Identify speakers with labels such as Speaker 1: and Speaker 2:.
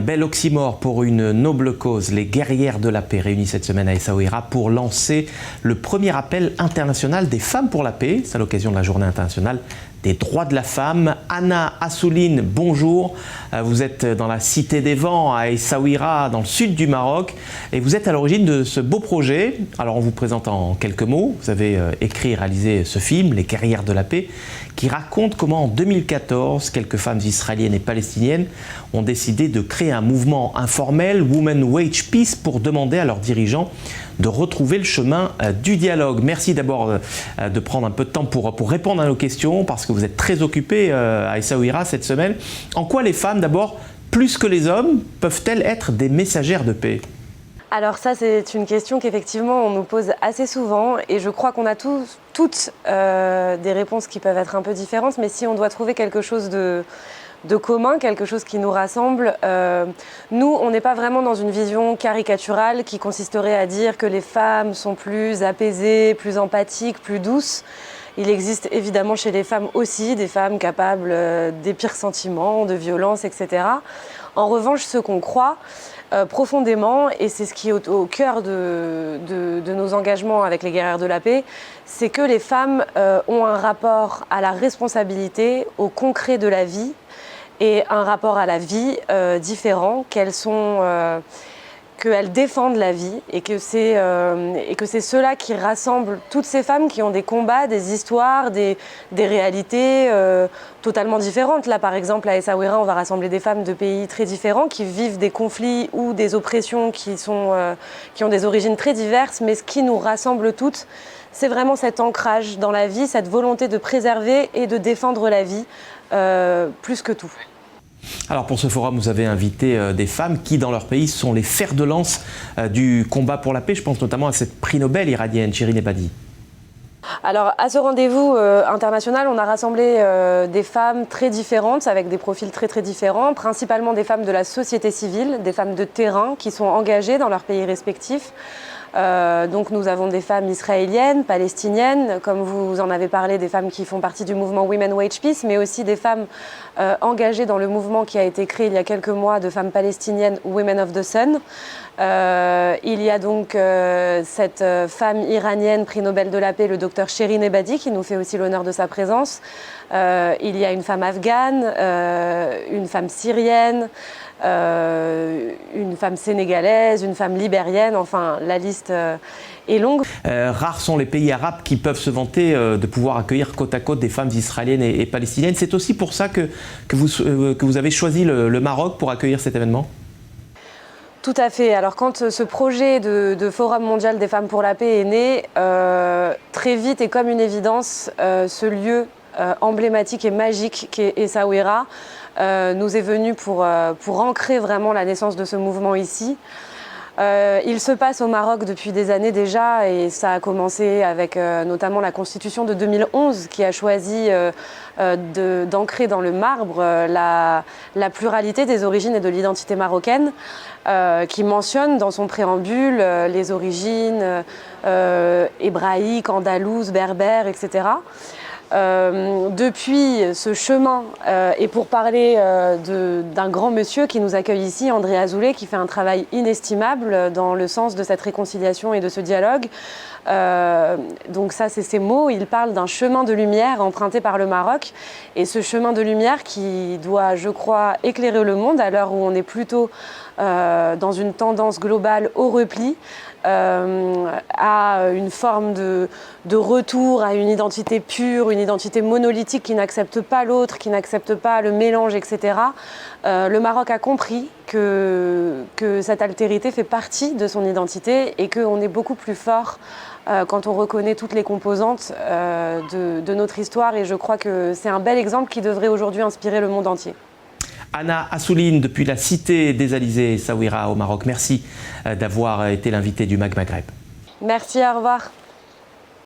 Speaker 1: bel oxymore pour une noble cause. Les guerrières de la paix réunies cette semaine à Essaouira pour lancer le premier appel international des femmes pour la paix. C'est à l'occasion de la journée internationale des droits de la femme. Anna Assouline, bonjour. Vous êtes dans la Cité des Vents à Essaouira, dans le sud du Maroc, et vous êtes à l'origine de ce beau projet. Alors on vous présente en quelques mots. Vous avez écrit et réalisé ce film, Les guerrières de la paix, qui raconte comment en 2014, quelques femmes israéliennes et palestiniennes ont décidé de créer un mouvement informel, Women Wage Peace, pour demander à leurs dirigeants de retrouver le chemin du dialogue. Merci d'abord de prendre un peu de temps pour répondre à nos questions, parce que vous êtes très occupés à Essaouira cette semaine. En quoi les femmes, d'abord, plus que les hommes, peuvent-elles être des messagères de paix ?
Speaker 2: Alors ça, c'est une question qu'effectivement on nous pose assez souvent, et je crois qu'on a toutes des réponses qui peuvent être un peu différentes, mais si on doit trouver quelque chose de commun, quelque chose qui nous rassemble, nous, on n'est pas vraiment dans une vision caricaturale qui consisterait à dire que les femmes sont plus apaisées, plus empathiques, plus douces. Il existe évidemment chez les femmes aussi des femmes capables des pires sentiments, de violence, etc. En revanche, ce qu'on croit profondément, et c'est ce qui est au cœur de nos engagements avec les guerrières de la paix, c'est que les femmes ont un rapport à la responsabilité, au concret de la vie, et un rapport à la vie différent, qu'elles défendent la vie, et que c'est cela qui rassemble toutes ces femmes qui ont des combats, des histoires, des réalités totalement différentes. Là, par exemple, à Essaouira, on va rassembler des femmes de pays très différents qui vivent des conflits ou des oppressions qui ont des origines très diverses, mais ce qui nous rassemble toutes, c'est vraiment cet ancrage dans la vie, cette volonté de préserver et de défendre la vie plus que tout.
Speaker 1: Alors pour ce forum, vous avez invité des femmes qui, dans leur pays, sont les fers de lance du combat pour la paix. Je pense notamment à cette prix Nobel iranienne, Shirin Ebadi.
Speaker 2: Alors à ce rendez-vous international, on a rassemblé des femmes très différentes, avec des profils très très différents, principalement des femmes de la société civile, des femmes de terrain qui sont engagées dans leurs pays respectifs. Donc nous avons des femmes israéliennes, palestiniennes, comme vous en avez parlé, des femmes qui font partie du mouvement Women Wage Peace, mais aussi des femmes engagées dans le mouvement qui a été créé il y a quelques mois de femmes palestiniennes, Women of the Sun. Il y a donc cette femme iranienne, prix Nobel de la paix, le docteur Shirin Ebadi, qui nous fait aussi l'honneur de sa présence. Il y a une femme afghane, une femme syrienne, une femme sénégalaise, une femme libérienne, enfin la liste est longue.
Speaker 1: Rares sont les pays arabes qui peuvent se vanter de pouvoir accueillir côte à côte des femmes israéliennes et palestiniennes. C'est aussi pour ça que vous avez choisi le Maroc pour accueillir cet événement ?
Speaker 2: Tout à fait. Alors quand ce projet de Forum mondial des femmes pour la paix est né, très vite et comme une évidence, ce lieu emblématique et magique qu'est Essaouira nous est venu pour ancrer vraiment la naissance de ce mouvement ici. Il se passe au Maroc depuis des années déjà, et ça a commencé avec notamment la Constitution de 2011 qui a choisi d'ancrer dans le marbre la pluralité des origines et de l'identité marocaine, qui mentionne dans son préambule les origines hébraïques, andalouses, berbères, etc. Depuis ce chemin, et pour parler d'un grand monsieur qui nous accueille ici, André Azoulay, qui fait un travail inestimable dans le sens de cette réconciliation et de ce dialogue. Donc ça, c'est ces mots. Il parle d'un chemin de lumière emprunté par le Maroc, et ce chemin de lumière qui doit, je crois, éclairer le monde à l'heure où on est plutôt dans une tendance globale au repli, à une forme de retour à une identité pure, une identité monolithique qui n'accepte pas l'autre, qui n'accepte pas le mélange, etc. Le Maroc a compris que cette altérité fait partie de son identité, et qu'on est beaucoup plus fort quand on reconnaît toutes les composantes de notre histoire, et je crois que c'est un bel exemple qui devrait aujourd'hui inspirer le monde entier.
Speaker 1: Anna Assouline, depuis la Cité des Alizés, Essaouira au Maroc. Merci d'avoir été l'invitée du MAG Maghreb.
Speaker 2: Merci, au revoir.